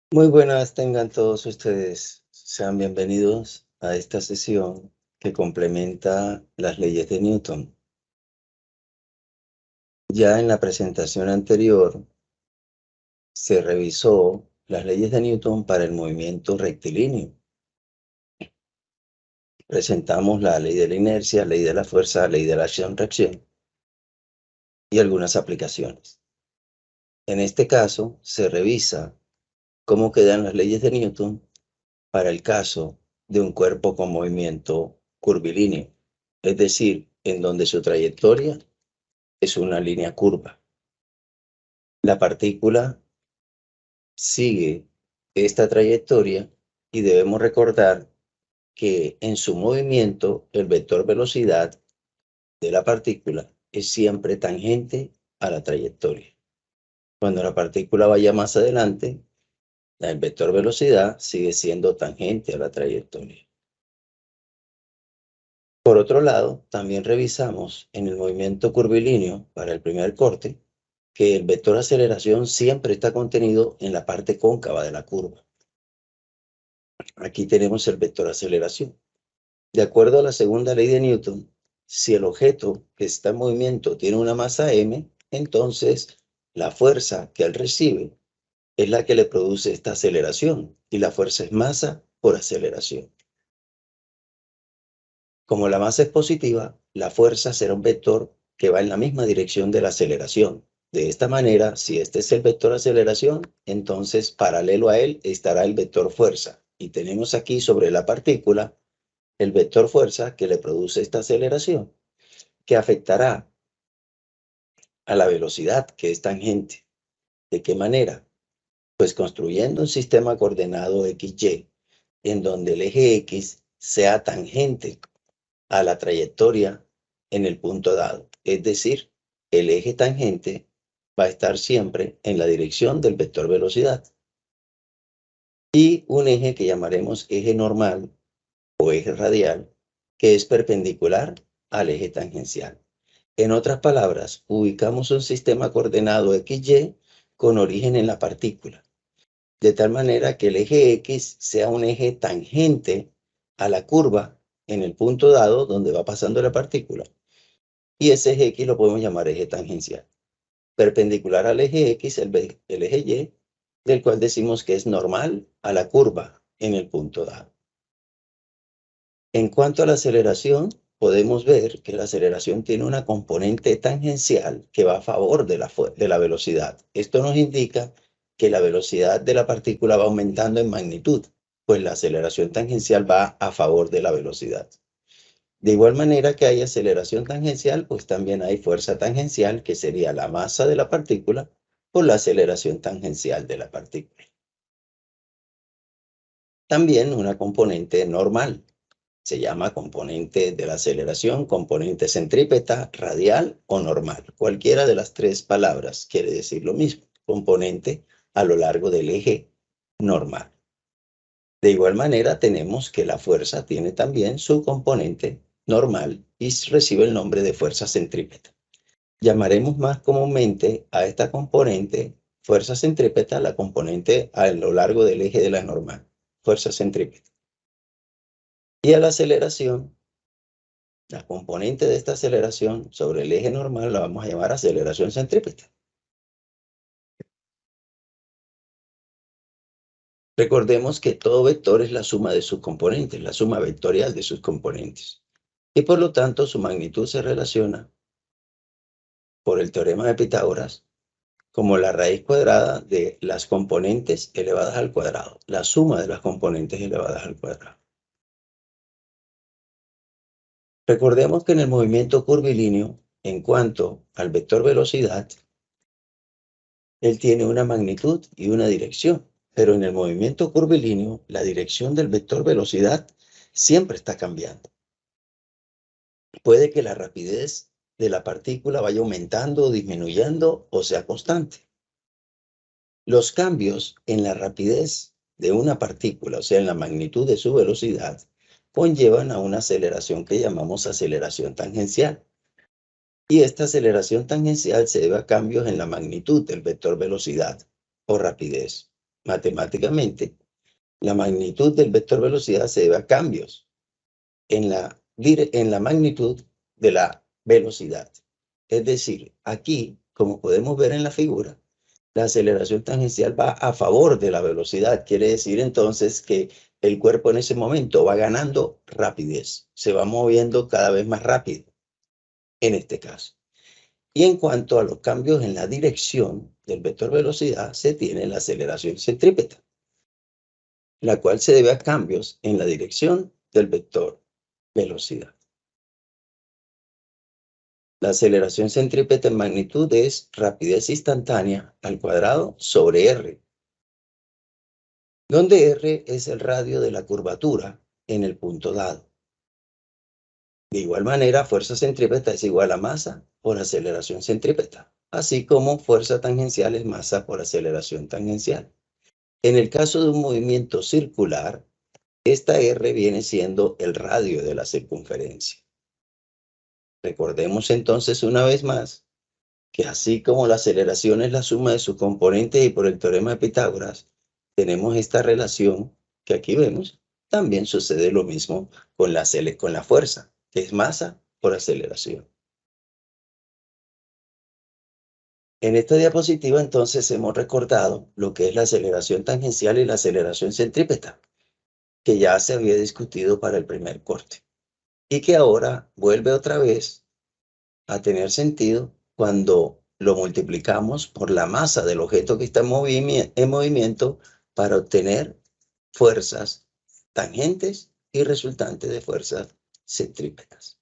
Muy buenas tengan todos ustedes. Sean bienvenidos a esta sesión que complementa las leyes de Newton. Ya en la presentación anterior se revisó las leyes de Newton para el movimiento rectilíneo. Presentamos la ley de la inercia, ley de la fuerza, ley de la acción-reacción y algunas aplicaciones. En este caso se revisa cómo quedan las leyes de Newton para el caso de un cuerpo con movimiento curvilíneo, es decir, en donde su trayectoria es una línea curva. La partícula sigue esta trayectoria y debemos recordar que en su movimiento el vector velocidad de la partícula es siempre tangente a la trayectoria. Cuando la partícula vaya más adelante, el vector velocidad sigue siendo tangente a la trayectoria. Por otro lado, también revisamos en el movimiento curvilíneo para el primer corte que el vector aceleración siempre está contenido en la parte cóncava de la curva. Aquí tenemos el vector aceleración. De acuerdo a la segunda ley de Newton, si el objeto que está en movimiento tiene una masa m, entonces la fuerza que él recibe es la que le produce esta aceleración, y la fuerza es masa por aceleración. Como la masa es positiva, la fuerza será un vector que va en la misma dirección de la aceleración. De esta manera, si este es el vector aceleración, entonces paralelo a él estará el vector fuerza. Y tenemos aquí sobre la partícula el vector fuerza que le produce esta aceleración, que afectará a la velocidad que es tangente. ¿De qué manera? Pues construyendo un sistema coordenado XY, en donde el eje X sea tangente a la trayectoria en el punto dado. Es decir, el eje tangente va a estar siempre en la dirección del vector velocidad. Y un eje que llamaremos eje normal o eje radial, que es perpendicular al eje tangencial. En otras palabras, ubicamos un sistema coordenado XY con origen en la partícula, de tal manera que el eje X sea un eje tangente a la curva en el punto dado donde va pasando la partícula. Y ese eje X lo podemos llamar eje tangencial. Perpendicular al eje X, el eje Y, del cual decimos que es normal a la curva en el punto dado. En cuanto a la aceleración, podemos ver que la aceleración tiene una componente tangencial que va a favor de la velocidad. Esto nos indica que la velocidad de la partícula va aumentando en magnitud, pues la aceleración tangencial va a favor de la velocidad. De igual manera que hay aceleración tangencial, pues también hay fuerza tangencial, que sería la masa de la partícula por la aceleración tangencial de la partícula. También una componente normal. Se llama componente de la aceleración, componente centrípeta, radial o normal. Cualquiera de las tres palabras quiere decir lo mismo. Componente a lo largo del eje normal. De igual manera, tenemos que la fuerza tiene también su componente normal y recibe el nombre de fuerza centrípeta. Llamaremos más comúnmente a esta componente fuerza centrípeta, la componente a lo largo del eje de la normal, fuerza centrípeta. Y a la aceleración, la componente de esta aceleración sobre el eje normal la vamos a llamar aceleración centrípeta. Recordemos que todo vector es la suma de sus componentes, la suma vectorial de sus componentes. Y por lo tanto, su magnitud se relaciona por el teorema de Pitágoras como la raíz cuadrada de las componentes elevadas al cuadrado, la suma de las componentes elevadas al cuadrado. Recordemos que en el movimiento curvilíneo, en cuanto al vector velocidad, él tiene una magnitud y una dirección, pero en el movimiento curvilíneo, la dirección del vector velocidad siempre está cambiando. Puede que la rapidez de la partícula vaya aumentando o disminuyendo o sea constante. Los cambios en la rapidez de una partícula, o sea, en la magnitud de su velocidad, conllevan a una aceleración que llamamos aceleración tangencial. Y esta aceleración tangencial se debe a cambios en la magnitud del vector velocidad o rapidez. matemáticamente, la magnitud del vector velocidad se debe a cambios en la magnitud de la velocidad. Es decir, aquí, como podemos ver en la figura, la aceleración tangencial va a favor de la velocidad. Quiere decir entonces que el cuerpo en ese momento va ganando rapidez, se va moviendo cada vez más rápido, en este caso. Y en cuanto a los cambios en la dirección del vector velocidad, se tiene la aceleración centrípeta, la cual se debe a cambios en la dirección del vector velocidad. La aceleración centrípeta en magnitud es rapidez instantánea al cuadrado sobre r, donde r es el radio de la curvatura en el punto dado. De igual manera, fuerza centrípeta es igual a masa por aceleración centrípeta, así como fuerza tangencial es masa por aceleración tangencial. En el caso de un movimiento circular, esta r viene siendo el radio de la circunferencia. Recordemos entonces una vez más que así como la aceleración es la suma de sus componentes y por el teorema de Pitágoras tenemos esta relación que aquí vemos, también sucede lo mismo con la fuerza, que es masa por aceleración. En esta diapositiva entonces hemos recordado lo que es la aceleración tangencial y la aceleración centrípeta, que ya se había discutido para el primer corte, y que ahora vuelve otra vez a tener sentido cuando lo multiplicamos por la masa del objeto que está en movimiento para obtener fuerzas tangentes y resultantes de fuerzas centrípetas.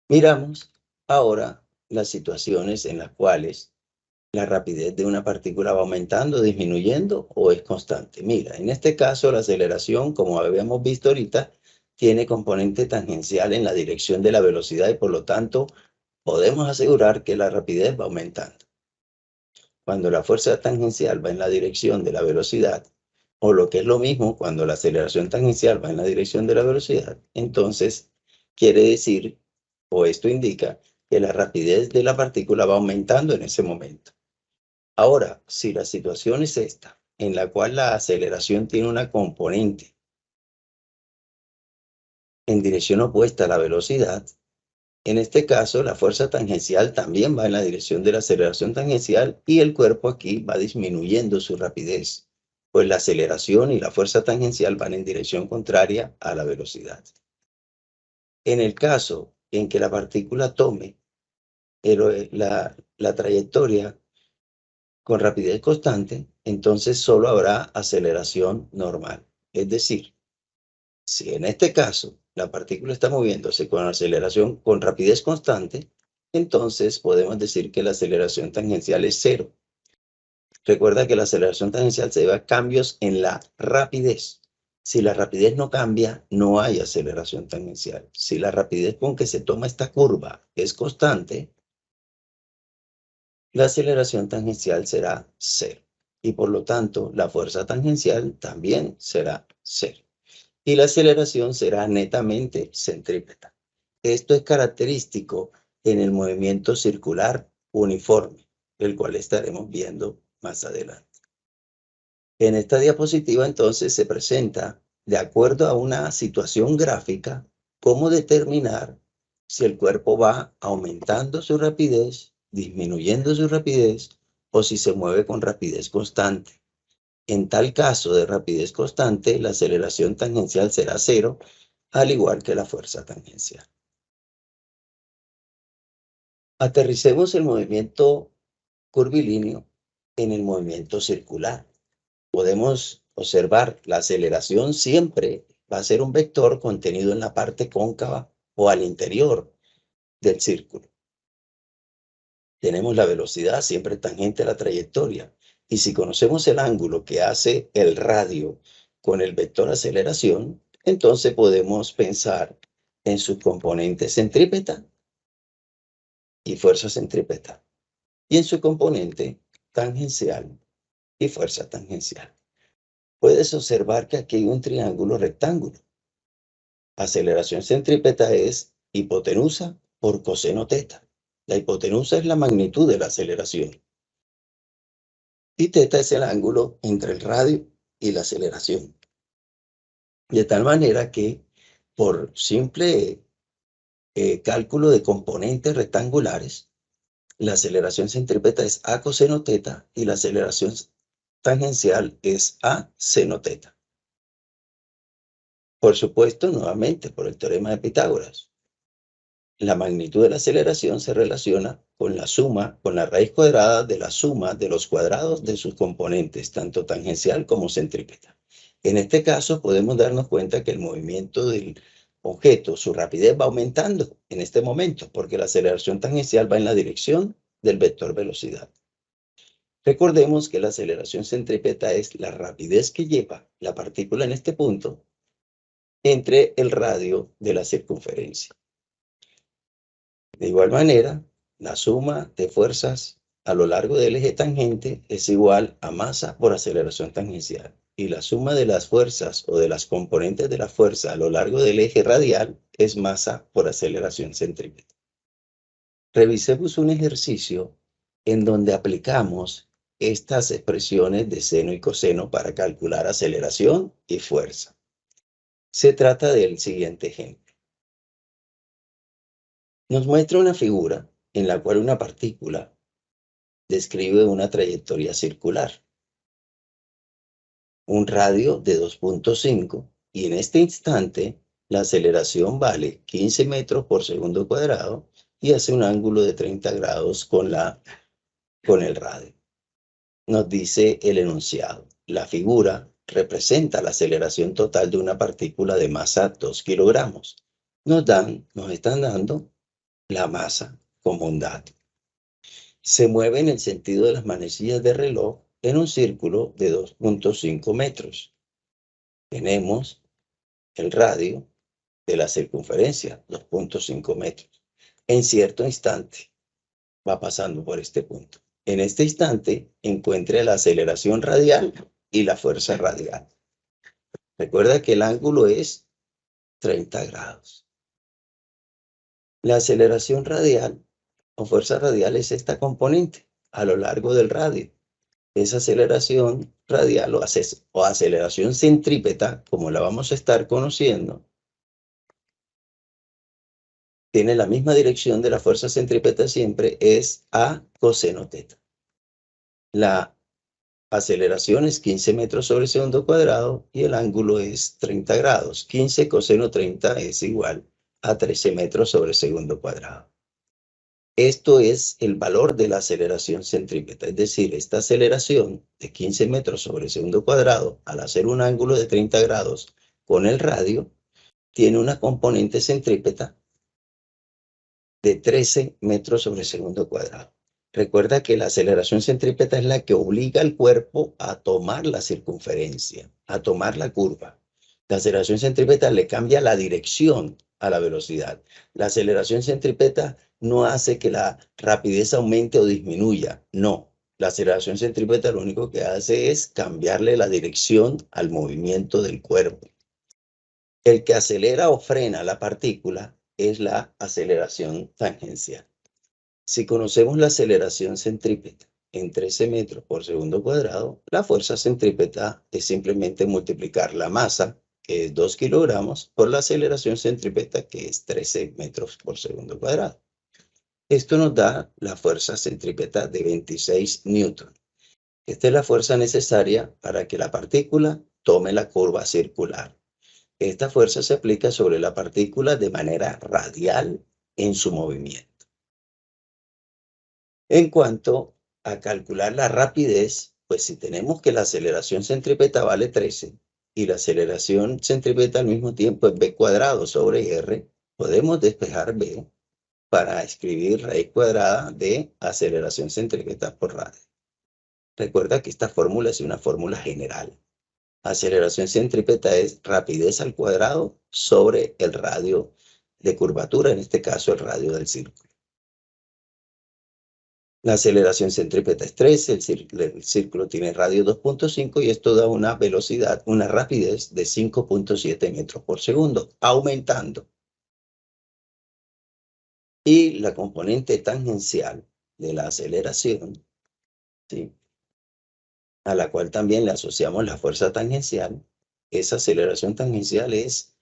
Miramos ahora las situaciones en las cuales la rapidez de una partícula va aumentando, disminuyendo o es constante. Mira, en este caso la aceleración, como habíamos visto ahorita, tiene componente tangencial en la dirección de la velocidad y por lo tanto podemos asegurar que la rapidez va aumentando. Cuando la fuerza tangencial va en la dirección de la velocidad, o lo que es lo mismo, cuando la aceleración tangencial va en la dirección de la velocidad, entonces quiere decir, o esto indica, que la rapidez de la partícula va aumentando en ese momento. Ahora, si la situación es esta, en la cual la aceleración tiene una componente en dirección opuesta a la velocidad, en este caso la fuerza tangencial también va en la dirección de la aceleración tangencial y el cuerpo aquí va disminuyendo su rapidez, pues la aceleración y la fuerza tangencial van en dirección contraria a la velocidad. En el caso en que la partícula tome la trayectoria con rapidez constante, entonces solo habrá aceleración normal. Es decir, si en este caso la partícula está moviéndose con aceleración con rapidez constante, entonces podemos decir que la aceleración tangencial es cero. Recuerda que la aceleración tangencial se debe a cambios en la rapidez. Si la rapidez no cambia, no hay aceleración tangencial. Si la rapidez con que se toma esta curva es constante, la aceleración tangencial será cero. Y por lo tanto, la fuerza tangencial también será cero. Y la aceleración será netamente centrípeta. Esto es característico en el movimiento circular uniforme, el cual estaremos viendo más adelante. En esta diapositiva entonces se presenta, de acuerdo a una situación gráfica, cómo determinar si el cuerpo va aumentando su rapidez, disminuyendo su rapidez o si se mueve con rapidez constante. En tal caso de rapidez constante, la aceleración tangencial será cero, al igual que la fuerza tangencial. Aterricemos el movimiento curvilíneo en el movimiento circular. Podemos observar la aceleración siempre va a ser un vector contenido en la parte cóncava o al interior del círculo. Tenemos la velocidad siempre tangente a la trayectoria. Y si conocemos el ángulo que hace el radio con el vector aceleración, entonces podemos pensar en sus componentes centrípeta y fuerza centrípeta, y en su componente tangencial y fuerza tangencial. Puedes observar que aquí hay un triángulo rectángulo. Aceleración centrípeta es hipotenusa por coseno teta. La hipotenusa es la magnitud de la aceleración. Y teta es el ángulo entre el radio y la aceleración. De tal manera que por simple cálculo de componentes rectangulares, la aceleración centrípeta es A coseno teta y la aceleración tangencial es A seno teta. Por supuesto, nuevamente, por el teorema de Pitágoras, la magnitud de la aceleración se relaciona con la raíz cuadrada de la suma de los cuadrados de sus componentes, tanto tangencial como centrípeta. En este caso, podemos darnos cuenta que el movimiento del objeto, su rapidez va aumentando en este momento, porque la aceleración tangencial va en la dirección del vector velocidad. Recordemos que la aceleración centrípeta es la rapidez que lleva la partícula en este punto entre el radio de la circunferencia. De igual manera, la suma de fuerzas a lo largo del eje tangente es igual a masa por aceleración tangencial. Y la suma de las fuerzas o de las componentes de la fuerza a lo largo del eje radial es masa por aceleración centrípeta. Revisemos un ejercicio en donde aplicamos estas expresiones de seno y coseno para calcular aceleración y fuerza. Se trata del siguiente ejemplo. Nos muestra una figura en la cual una partícula describe una trayectoria circular, un radio de 2.5 y en este instante la aceleración vale 15 metros por segundo cuadrado y hace un ángulo de 30 grados con el radio. Nos dice el enunciado. La figura representa la aceleración total de una partícula de masa 2 kilogramos. Nos están dando la masa como un dato. Se mueve en el sentido de las manecillas de reloj en un círculo de 2.5 metros. Tenemos el radio de la circunferencia, 2.5 metros. En cierto instante va pasando por este punto. En este instante encuentre la aceleración radial y la fuerza radial. Recuerda que el ángulo es 30 grados. La aceleración radial o fuerza radial es esta componente a lo largo del radio. Esa aceleración radial o aceleración centrípeta, como la vamos a estar conociendo, tiene la misma dirección de la fuerza centrípeta siempre, es A coseno teta. La aceleración es 15 metros sobre segundo cuadrado y el ángulo es 30 grados. 15 coseno 30 es igual a 13 metros sobre segundo cuadrado. Esto es el valor de la aceleración centrípeta, es decir, esta aceleración de 15 metros sobre segundo cuadrado, al hacer un ángulo de 30 grados con el radio, tiene una componente centrípeta de 13 metros sobre segundo cuadrado. Recuerda que la aceleración centrípeta es la que obliga al cuerpo a tomar la circunferencia, a tomar la curva. La aceleración centrípeta le cambia la dirección a la velocidad. La aceleración centrípeta no hace que la rapidez aumente o disminuya, no. La aceleración centrípeta lo único que hace es cambiarle la dirección al movimiento del cuerpo. El que acelera o frena la partícula es la aceleración tangencial. Si conocemos la aceleración centrípeta en 13 metros por segundo cuadrado, la fuerza centrípeta es simplemente multiplicar la masa, que es 2 kilogramos, por la aceleración centrípeta, que es 13 metros por segundo cuadrado. Esto nos da la fuerza centrípeta de 26 newton. Esta es la fuerza necesaria para que la partícula tome la curva circular. Esta fuerza se aplica sobre la partícula de manera radial en su movimiento. En cuanto a calcular la rapidez, pues si tenemos que la aceleración centrípeta vale 13 y la aceleración centrípeta al mismo tiempo es b cuadrado sobre r, podemos despejar b para escribir raíz cuadrada de aceleración centrípeta por radio. Recuerda que esta fórmula es una fórmula general. Aceleración centrípeta es rapidez al cuadrado sobre el radio de curvatura, en este caso el radio del círculo. La aceleración centrípeta es 13, el círculo tiene radio 2.5 y esto da una velocidad, una rapidez de 5.7 metros por segundo, aumentando. Y la componente tangencial de la aceleración, ¿sí?, a la cual también le asociamos la fuerza tangencial, esa aceleración tangencial es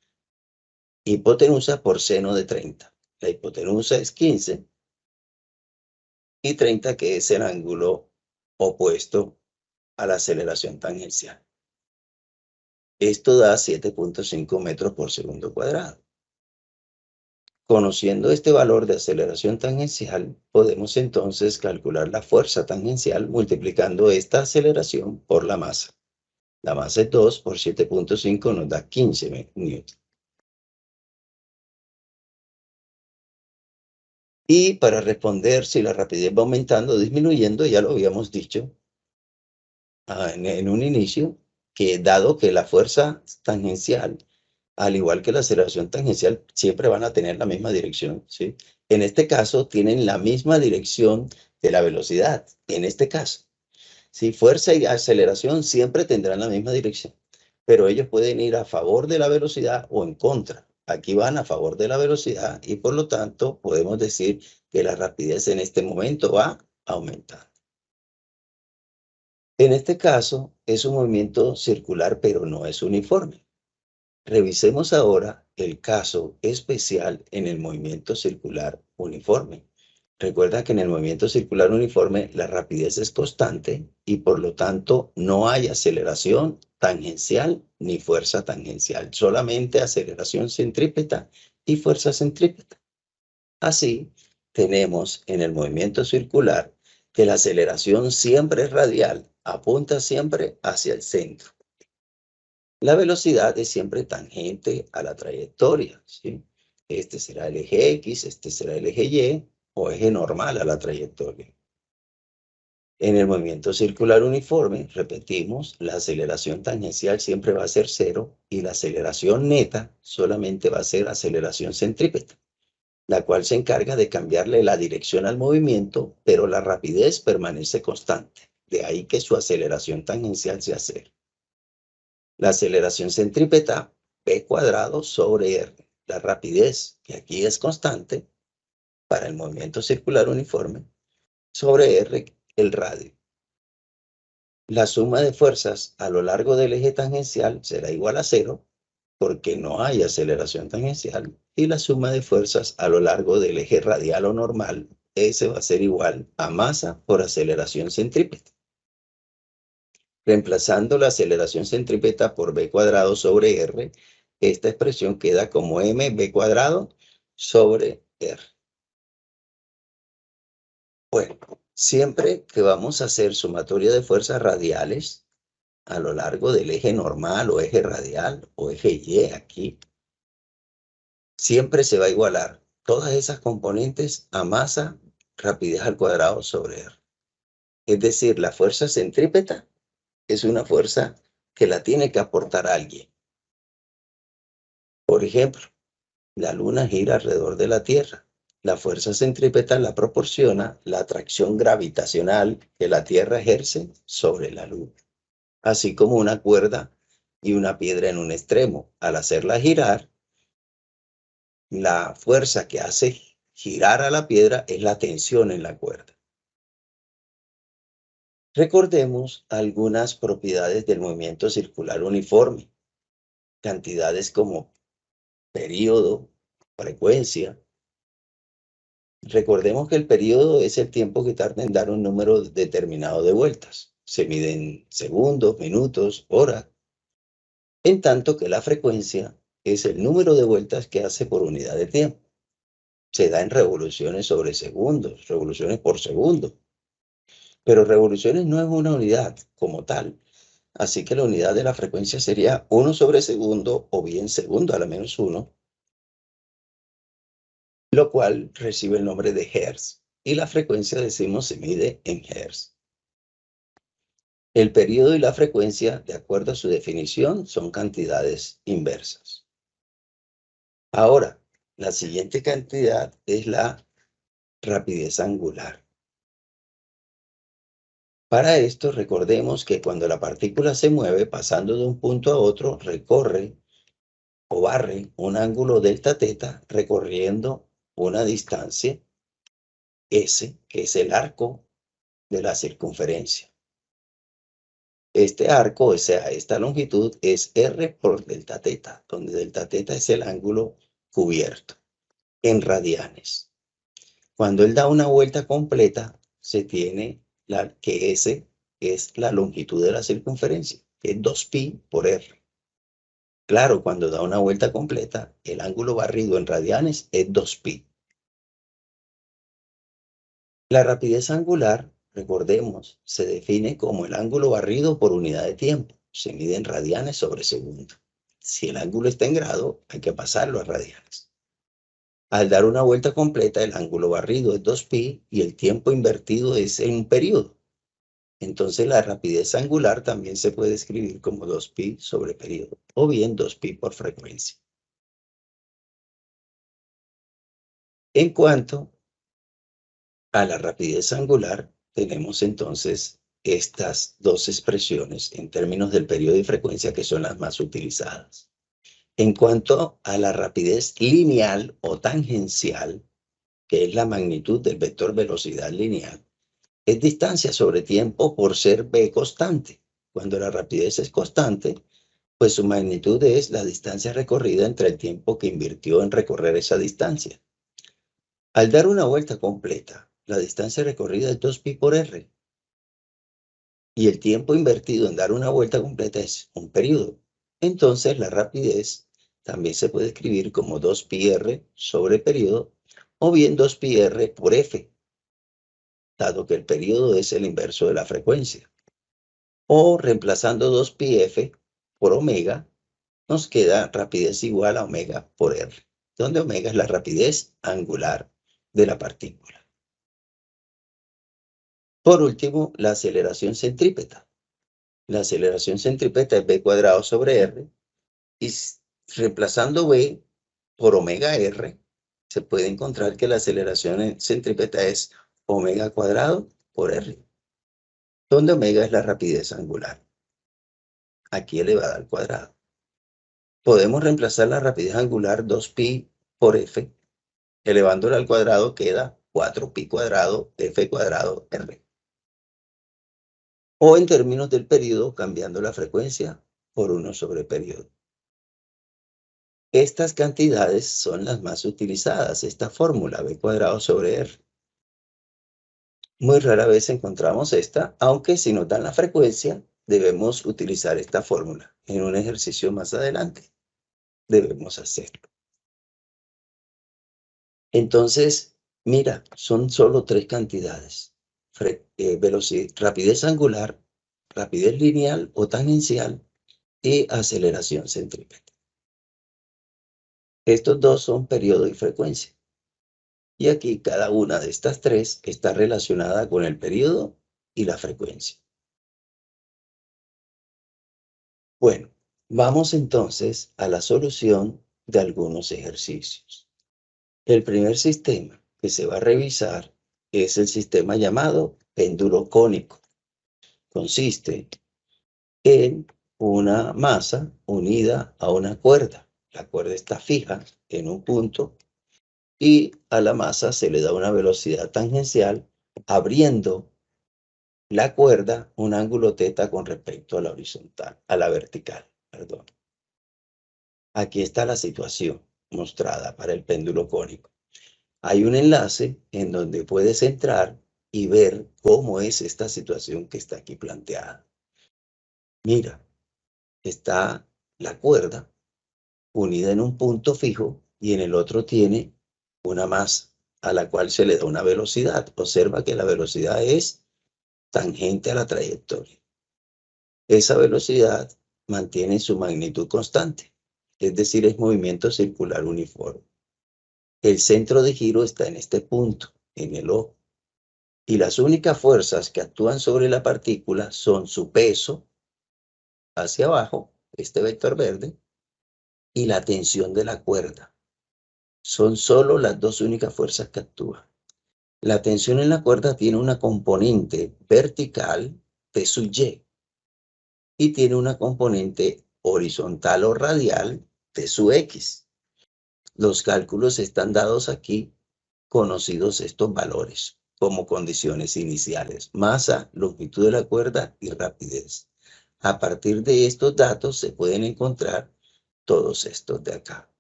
hipotenusa por seno de 30. La hipotenusa es 15 y 30, que es el ángulo opuesto a la aceleración tangencial. Esto da 7.5 metros por segundo cuadrado. Conociendo este valor de aceleración tangencial, podemos entonces calcular la fuerza tangencial multiplicando esta aceleración por la masa. La masa es 2 por 7.5, nos da 15 newton. Y para responder si la rapidez va aumentando o disminuyendo, ya lo habíamos dicho en un inicio, que dado que la fuerza tangencial, al igual que la aceleración tangencial, siempre van a tener la misma dirección, ¿sí? En este caso, tienen la misma dirección de la velocidad. En este caso, ¿sí? Fuerza y aceleración siempre tendrán la misma dirección, pero ellos pueden ir a favor de la velocidad o en contra. Aquí van a favor de la velocidad y por lo tanto podemos decir que la rapidez en este momento va a aumentar. En este caso es un movimiento circular, pero no es uniforme. Revisemos ahora el caso especial en el movimiento circular uniforme. Recuerda que en el movimiento circular uniforme la rapidez es constante y por lo tanto no hay aceleración tangencial ni fuerza tangencial, solamente aceleración centrípeta y fuerza centrípeta. Así, tenemos en el movimiento circular que la aceleración siempre es radial, apunta siempre hacia el centro. La velocidad es siempre tangente a la trayectoria, ¿sí? Este será el eje X, este será el eje Y o eje normal a la trayectoria. En el movimiento circular uniforme, repetimos, la aceleración tangencial siempre va a ser 0 y la aceleración neta solamente va a ser aceleración centrípeta, la cual se encarga de cambiarle la dirección al movimiento, pero la rapidez permanece constante. De ahí que su aceleración tangencial sea 0. La aceleración centrípeta, v cuadrado sobre r. La rapidez, que aquí es constante, para el movimiento circular uniforme, sobre r, el radio. La suma de fuerzas a lo largo del eje tangencial será igual a 0, porque no hay aceleración tangencial, y la suma de fuerzas a lo largo del eje radial o normal, ese va a ser igual a masa por aceleración centrípeta. Reemplazando la aceleración centrípeta por v cuadrado sobre r, esta expresión queda como mv cuadrado sobre r. Bueno, siempre que vamos a hacer sumatoria de fuerzas radiales a lo largo del eje normal o eje radial o eje Y aquí, siempre se va a igualar todas esas componentes a masa, rapidez al cuadrado sobre r. Es decir, la fuerza centrípeta es una fuerza que la tiene que aportar alguien. Por ejemplo, la Luna gira alrededor de la Tierra. La fuerza centrípeta la proporciona la atracción gravitacional que la Tierra ejerce sobre la Luna, así como una cuerda y una piedra en un extremo. Al hacerla girar, la fuerza que hace girar a la piedra es la tensión en la cuerda. Recordemos algunas propiedades del movimiento circular uniforme. Cantidades como período, frecuencia. Recordemos que el período es el tiempo que tarda en dar un número determinado de vueltas. Se mide en segundos, minutos, horas. En tanto que la frecuencia es el número de vueltas que hace por unidad de tiempo. Se da en revoluciones sobre segundos, revoluciones por segundo. Pero revoluciones no es una unidad como tal. Así que la unidad de la frecuencia sería 1 sobre segundo o bien segundo a la menos 1, lo cual recibe el nombre de hertz. Y la frecuencia, decimos, se mide en hertz. El período y la frecuencia, de acuerdo a su definición, son cantidades inversas. Ahora, la siguiente cantidad es la rapidez angular. Para esto, recordemos que cuando la partícula se mueve pasando de un punto a otro, recorre o barre un ángulo delta teta recorriendo una distancia S, que es el arco de la circunferencia. Este arco, o sea, esta longitud es R por delta teta, donde delta teta es el ángulo cubierto en radianes. Cuando él da una vuelta completa, se tiene que S es la longitud de la circunferencia, que es 2pi por R. Claro, cuando da una vuelta completa, el ángulo barrido en radianes es 2pi. La rapidez angular, recordemos, se define como el ángulo barrido por unidad de tiempo. Se mide en radianes sobre segundo. Si el ángulo está en grado, hay que pasarlo a radianes. Al dar una vuelta completa, el ángulo barrido es 2pi y el tiempo invertido es en un periodo. Entonces la rapidez angular también se puede escribir como 2pi sobre periodo, o bien 2pi por frecuencia. En cuanto a la rapidez angular, tenemos entonces estas dos expresiones en términos del periodo y frecuencia que son las más utilizadas. En cuanto a la rapidez lineal o tangencial, que es la magnitud del vector velocidad lineal, es distancia sobre tiempo por ser v constante. Cuando la rapidez es constante, pues su magnitud es la distancia recorrida entre el tiempo que invirtió en recorrer esa distancia. Al dar una vuelta completa, la distancia recorrida es 2pi por r. Y el tiempo invertido en dar una vuelta completa es un periodo. Entonces la rapidez también se puede escribir como 2pi r sobre periodo o bien 2pi r por f, dado que el periodo es el inverso de la frecuencia. O reemplazando 2pi f por omega, nos queda rapidez igual a omega por r, donde omega es la rapidez angular de la partícula. Por último, la aceleración centrípeta. La aceleración centrípeta es v cuadrado sobre r y reemplazando v por omega r, se puede encontrar que la aceleración centrípeta es omega cuadrado por r, donde omega es la rapidez angular, aquí elevada al cuadrado. Podemos reemplazar la rapidez angular 2pi por f, elevándola al cuadrado queda 4pi cuadrado f cuadrado r. O en términos del periodo, cambiando la frecuencia por 1 sobre periodo. Estas cantidades son las más utilizadas, esta fórmula v cuadrado sobre r. Muy rara vez encontramos esta, aunque si nos dan la frecuencia, debemos utilizar esta fórmula. En un ejercicio más adelante, debemos hacerlo. Entonces, mira, son solo 3 cantidades. Rapidez angular, rapidez lineal o tangencial y aceleración centrípeta. Estos dos son periodo y frecuencia. Y aquí cada una de estas 3 está relacionada con el periodo y la frecuencia. Bueno, vamos entonces a la solución de algunos ejercicios. El primer sistema que se va a revisar es el sistema llamado péndulo cónico. Consiste en una masa unida a una cuerda. La cuerda está fija en un punto y a la masa se le da una velocidad tangencial abriendo la cuerda un ángulo θ con respecto a la horizontal, a la vertical, perdón. Aquí está la situación mostrada para el péndulo cónico. Hay un enlace en donde puedes entrar y ver cómo es esta situación que está aquí planteada. Mira, está la cuerda unida en un punto fijo y en el otro tiene una masa a la cual se le da una velocidad. Observa que la velocidad es tangente a la trayectoria. Esa velocidad mantiene su magnitud constante, es decir, es movimiento circular uniforme. El centro de giro está en este punto, en el O, y las únicas fuerzas que actúan sobre la partícula son su peso hacia abajo, este vector verde, y la tensión de la cuerda. Son solo las dos únicas fuerzas que actúan. La tensión en la cuerda tiene una componente vertical, P sub Y, y tiene una componente horizontal o radial, T sub X. Los cálculos están dados aquí conocidos estos valores como condiciones iniciales: masa, longitud de la cuerda y rapidez. A partir de estos datos se pueden encontrar todos estos de acá.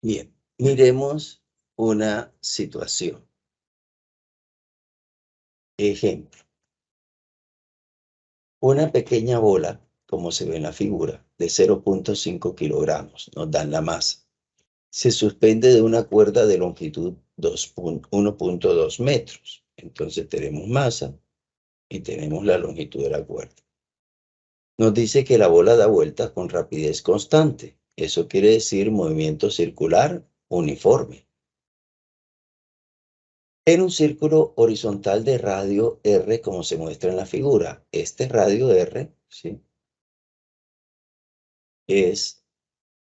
Bien, miremos una situación. Ejemplo. Una pequeña bola, como se ve en la figura, de 0.5 kilogramos, nos dan la masa. Se suspende de una cuerda de longitud 1.2 metros. Entonces tenemos masa y tenemos la longitud de la cuerda. Nos dice que la bola da vueltas con rapidez constante. Eso quiere decir movimiento circular uniforme. En un círculo horizontal de radio R, como se muestra en la figura, este radio R, ¿sí?, es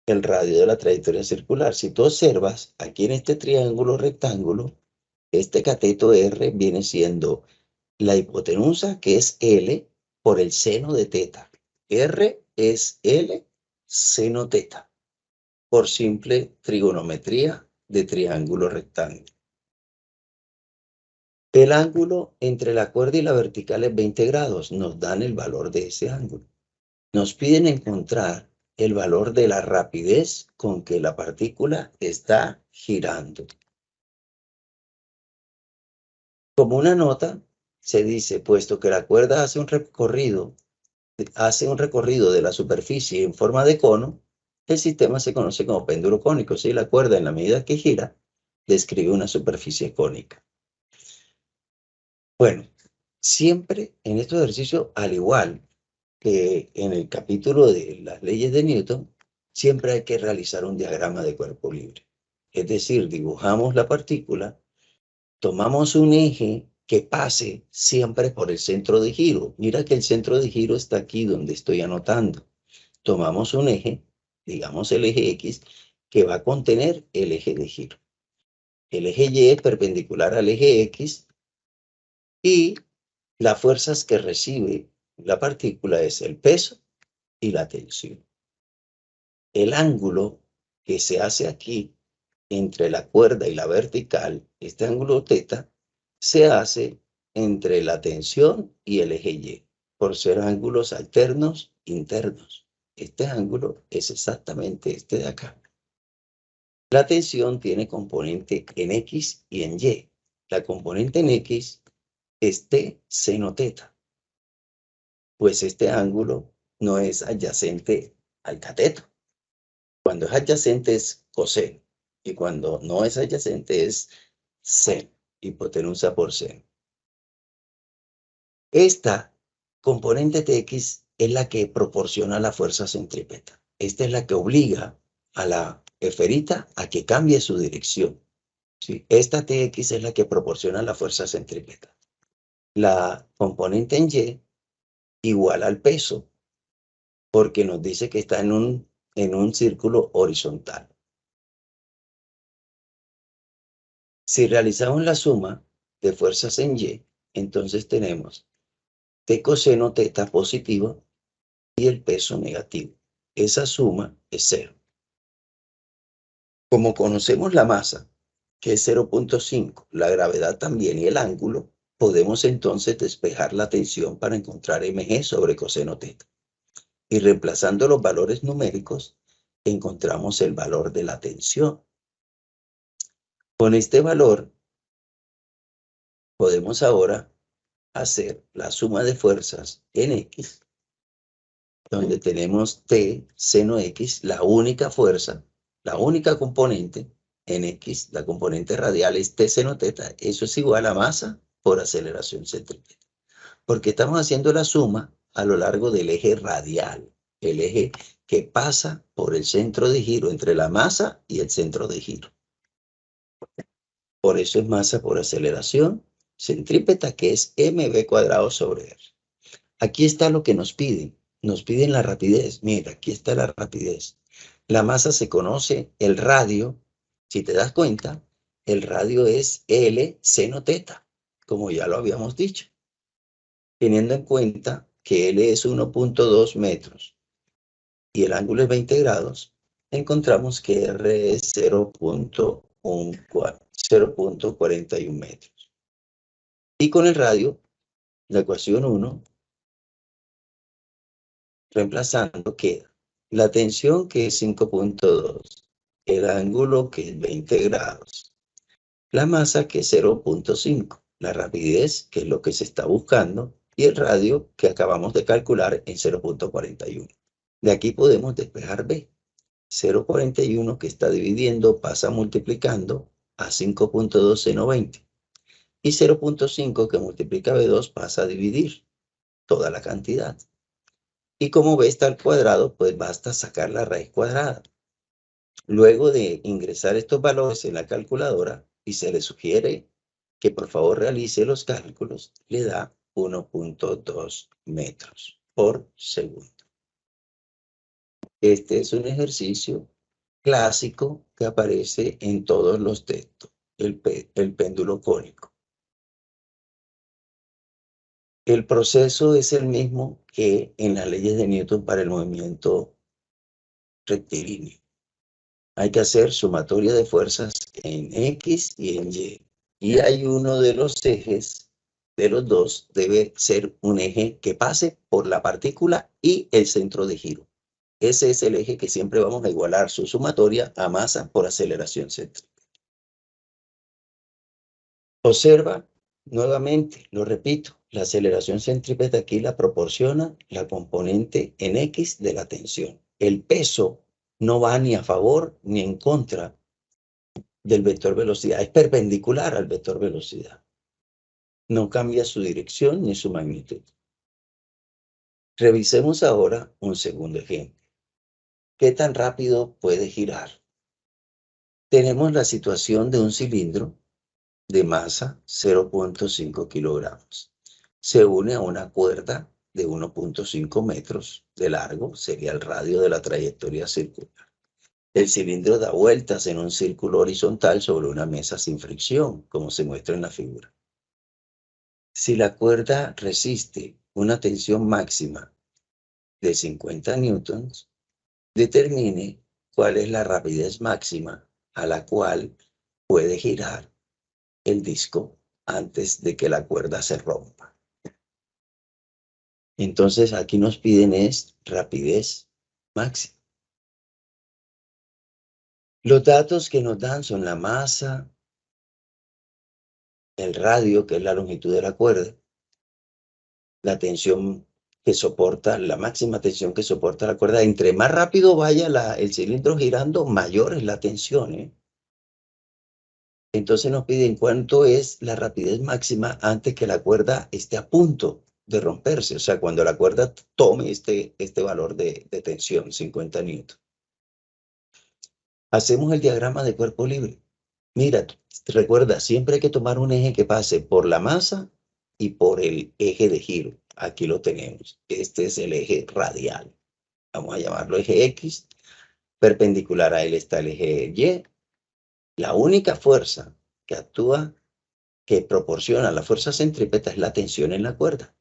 el radio de la trayectoria circular. Si tú observas, aquí en este triángulo rectángulo, este cateto R viene siendo la hipotenusa, que es L, por el seno de teta. R es L seno teta, por simple trigonometría de triángulo rectángulo. El ángulo entre la cuerda y la vertical es 20 grados. Nos dan el valor de ese ángulo. Nos piden encontrar el valor de la rapidez con que la partícula está girando. Como una nota, se dice, puesto que la cuerda hace un recorrido de la superficie en forma de cono, el sistema se conoce como péndulo cónico. ¿Sí? La cuerda, en la medida que gira, describe una superficie cónica. Bueno, siempre en estos ejercicios, al igual que en el capítulo de las leyes de Newton, siempre hay que realizar un diagrama de cuerpo libre. Es decir, dibujamos la partícula, tomamos un eje que pase siempre por el centro de giro. Mira que el centro de giro está aquí donde estoy anotando. Tomamos un eje, digamos el eje X, que va a contener el eje de giro. El eje Y es perpendicular al eje X y las fuerzas que recibe la partícula es el peso y la tensión. El ángulo que se hace aquí entre la cuerda y la vertical, este ángulo θ, se hace entre la tensión y el eje Y, por ser ángulos alternos internos. Este ángulo es exactamente este de acá. La tensión tiene componente en X y en Y. La componente en X es T seno θ, pues este ángulo no es adyacente al cateto. Cuando es adyacente es coseno y cuando no es adyacente es seno, hipotenusa por seno. Esta componente Tx es la que proporciona la fuerza centrípeta. Esta es la que obliga a la esferita a que cambie su dirección. ¿Sí? Esta Tx es la que proporciona la fuerza centrípeta. La componente en Y igual al peso, porque nos dice que está en un círculo horizontal. Si realizamos la suma de fuerzas en Y, entonces tenemos T coseno θ positivo y el peso negativo. Esa suma es 0. Como conocemos la masa, que es 0.5, la gravedad también y el ángulo, podemos entonces despejar la tensión para encontrar mg sobre coseno θ. Y reemplazando los valores numéricos, encontramos el valor de la tensión. Con este valor, podemos ahora hacer la suma de fuerzas en X, donde tenemos T seno X, la única fuerza, la única componente en X, la componente radial es T seno θ. Eso es igual a masa por aceleración centrípeta, porque estamos haciendo la suma a lo largo del eje radial, el eje que pasa por el centro de giro entre la masa y el centro de giro. Por eso es masa por aceleración centrípeta, que es mv cuadrado sobre r. Aquí está lo que nos piden. Nos piden la rapidez. Mira, aquí está la rapidez. La masa se conoce, el radio, si te das cuenta, el radio es L seno θ, como ya lo habíamos dicho. Teniendo en cuenta que L es 1.2 metros y el ángulo es 20 grados, encontramos que R es 0.41 metros. Y con el radio, la ecuación 1, reemplazando, queda la tensión, que es 5.2, el ángulo, que es 20 grados, la masa, que es 0.5, la rapidez, que es lo que se está buscando, y el radio, que acabamos de calcular en 0.41. De aquí podemos despejar B. 0.41 que está dividiendo pasa multiplicando a 5.2 seno 20. Y 0.5 que multiplica B2 pasa a dividir toda la cantidad. Y como B está al cuadrado, pues basta sacar la raíz cuadrada. Luego de ingresar estos valores en la calculadora, y se le sugiere que por favor realice los cálculos, le da 1.2 metros por segundo. Este es un ejercicio clásico que aparece en todos los textos, el péndulo cónico. El proceso es el mismo que en las leyes de Newton para el movimiento rectilíneo. Hay que hacer sumatoria de fuerzas en X y en Y. Y hay uno de los ejes, de los dos, debe ser un eje que pase por la partícula y el centro de giro. Ese es el eje que siempre vamos a igualar su sumatoria a masa por aceleración céntrica. Observa nuevamente, lo repito, la aceleración centrípeta aquí la proporciona la componente en X de la tensión. El peso no va ni a favor ni en contra del vector velocidad, es perpendicular al vector velocidad. No cambia su dirección ni su magnitud. Revisemos ahora un segundo ejemplo. ¿Qué tan rápido puede girar? Tenemos la situación de un cilindro de masa 0.5 kilogramos. Se une a una cuerda de 1.5 metros de largo, sería el radio de la trayectoria circular. El cilindro da vueltas en un círculo horizontal sobre una mesa sin fricción, como se muestra en la figura. Si la cuerda resiste una tensión máxima de 50 newtons, determine cuál es la rapidez máxima a la cual puede girar el disco antes de que la cuerda se rompa. Entonces aquí nos piden es rapidez máxima. Los datos que nos dan son la masa, el radio, que es la longitud de la cuerda, la tensión que soporta, la máxima tensión que soporta la cuerda. Entre más rápido vaya el cilindro girando, mayor es la tensión, ¿eh? Entonces nos piden cuánto es la rapidez máxima antes que la cuerda esté a punto de romperse. O sea, cuando la cuerda tome este valor de tensión, 50 newton. Hacemos el diagrama de cuerpo libre. Mira, recuerda, siempre hay que tomar un eje que pase por la masa y por el eje de giro. Aquí lo tenemos. Este es el eje radial. Vamos a llamarlo eje X. Perpendicular a él está el eje Y. La única fuerza que actúa, que proporciona la fuerza centrípeta, es la tensión en la cuerda.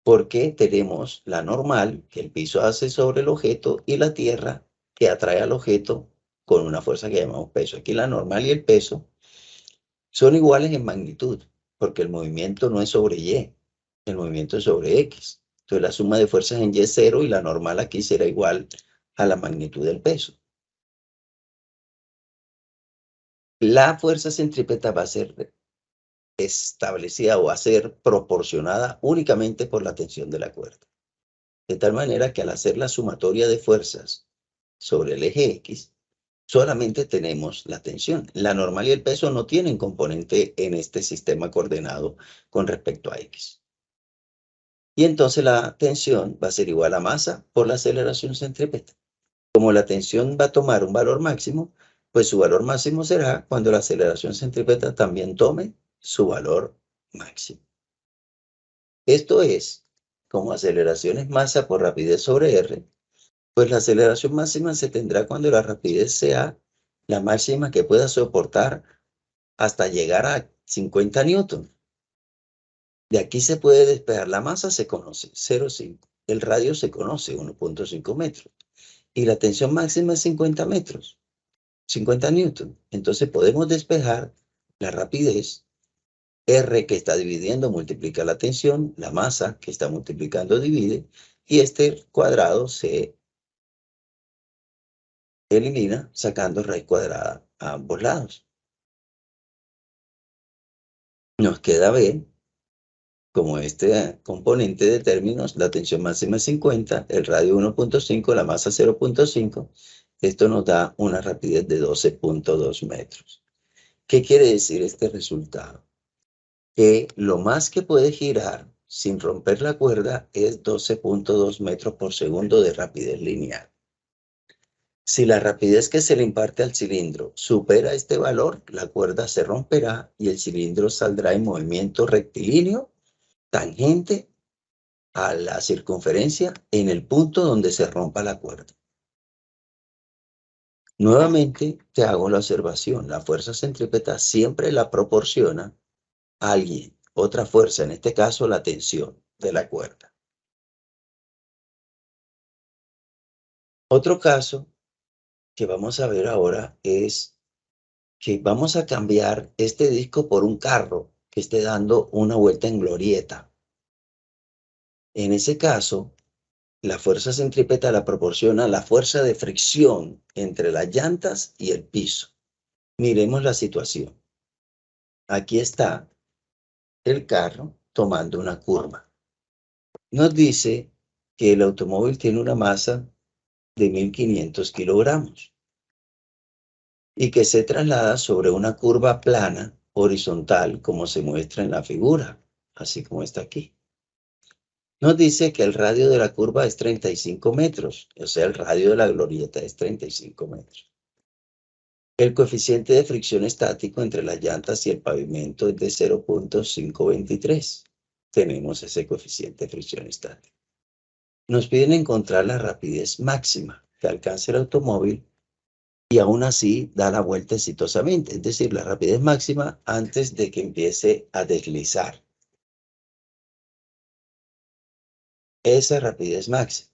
Porque tenemos la normal, que el piso hace sobre el objeto, y la tierra, que atrae al objeto con una fuerza que llamamos peso. Aquí la normal y el peso son iguales en magnitud, porque el movimiento no es sobre Y, el movimiento es sobre X. Entonces la suma de fuerzas en Y es 0 y la normal aquí será igual a la magnitud del peso. La fuerza centrípeta va a ser establecida o a ser proporcionada únicamente por la tensión de la cuerda. De tal manera que al hacer la sumatoria de fuerzas sobre el eje X, solamente tenemos la tensión. La normal y el peso no tienen componente en este sistema coordenado con respecto a X. Y entonces la tensión va a ser igual a masa por la aceleración centrípeta. Como la tensión va a tomar un valor máximo, pues su valor máximo será cuando la aceleración centrípeta también tome su valor máximo. Esto es, como aceleración es masa por rapidez sobre R, pues la aceleración máxima se tendrá cuando la rapidez sea la máxima que pueda soportar hasta llegar a 50 newton. De aquí se puede despejar. La masa se conoce, 0,5. El radio se conoce, 1.5 metros. y la tensión máxima es 50 metros, 50 newton. Entonces podemos despejar la rapidez, R que está dividiendo multiplica la tensión, la masa que está multiplicando divide, y este cuadrado se elimina sacando raíz cuadrada a ambos lados. Nos queda B, como este componente de términos, la tensión máxima es 50, el radio 1.5, la masa 0.5. Esto nos da una rapidez de 12.2 metros. ¿Qué quiere decir este resultado? Que lo más que puede girar sin romper la cuerda es 12.2 metros por segundo de rapidez lineal. Si la rapidez que se le imparte al cilindro supera este valor, la cuerda se romperá y el cilindro saldrá en movimiento rectilíneo, tangente a la circunferencia en el punto donde se rompa la cuerda. Nuevamente te hago la observación, la fuerza centrípeta siempre la proporciona a alguien, otra fuerza, en este caso la tensión de la cuerda. Otro caso que vamos a ver ahora es que vamos a cambiar este disco por un carro que esté dando una vuelta en glorieta. En ese caso, la fuerza centrípeta la proporciona la fuerza de fricción entre las llantas y el piso. Miremos la situación. Aquí está el carro tomando una curva. Nos dice que el automóvil tiene una masa de 1.500 kilogramos y que se traslada sobre una curva plana horizontal como se muestra en la figura, así como está aquí. Nos dice que el radio de la curva es 35 metros, o sea, el radio de la glorieta es 35 metros. El coeficiente de fricción estático entre las llantas y el pavimento es de 0.523. Tenemos ese coeficiente de fricción estático. Nos piden encontrar la rapidez máxima que alcance el automóvil y aún así da la vuelta exitosamente, es decir, la rapidez máxima antes de que empiece a deslizar. Esa rapidez máxima.